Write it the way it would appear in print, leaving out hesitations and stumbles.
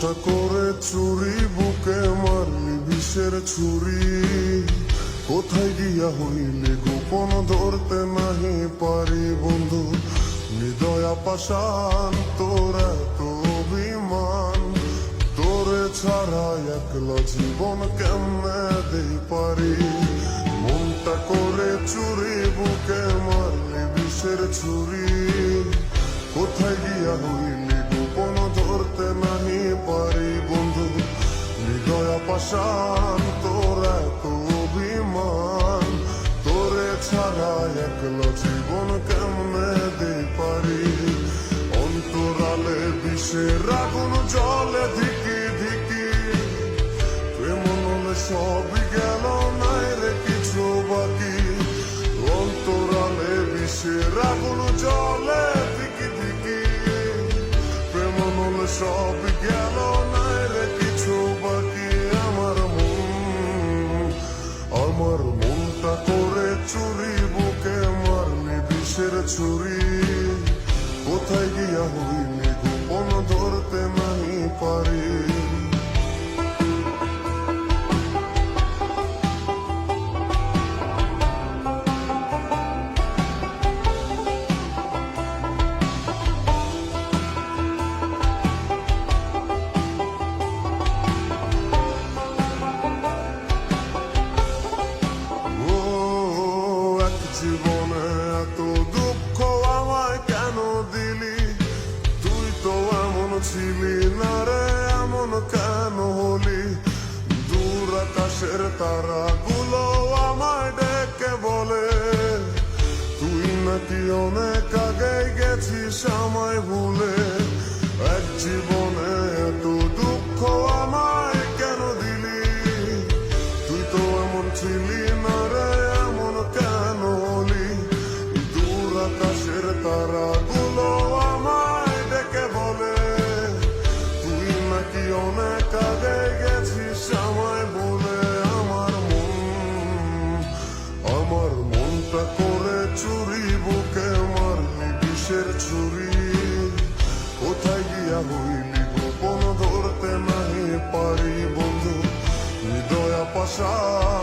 মনটা করে চুরি বুকে মারলি বিষের ছুরি কোথায় গিয়া হইলে গোপন ধরতে নাহি পারি বন্ধু হৃদয়া পাষাণ তোর এত অভিমান তোরে ছাড়া একলা জীবন কেমনে দেই পারি মনটা করে চুরি বুকে মারলি বিষের ছুরি কোথায় গিয়া হইলে গোপন ধরতে নাহি পারি বন্ধু হৃদয়া পাষাণ তোর এত অভিমান তোরে ছাড়া একলা জীবন কেমনে দেই পারি অন্তরালে বিষের আগুন জলে ধিকি ধিকি প্রেম নলে সবই গেল নাই রে কিছু বাকি অন্তরালে বিষের আগুন জলে ধিকি ধিকি প্রেম নলে সবই গেল নাই রে কিছু বাকি আমার মনটা করে চুরি বুকে মারলি বিষের ছুরি কোথায় গিয়া হইলে গোপন ধরতে নাহি পারি জীবনে এত দুঃখ আমায় কেন দিলি তুই তো এমন ছিলি না রে এমন কেন হলি দূর আকাশের তারাগুলো আমায় ডেকে বলে তুই নাকি অনেক আগে গেছিস আমায় ভুলে এক জীবনে এত দুঃখ আমায় কেন দিলি তুই তো এমন ছিলি না রে এমন কেন হলি দূর আকাশের তারাগুলো আমায় ডেকে বলে তুই নাকি অনেক আগে গেছিস আমায় বলে আমার মনটা করে চুরি বুকে মারলি বিষের ছুরি কোথায় গিয়া হইলি গোপন ধরতে নাহি পারি বন্ধু হৃদয়া পাষাণ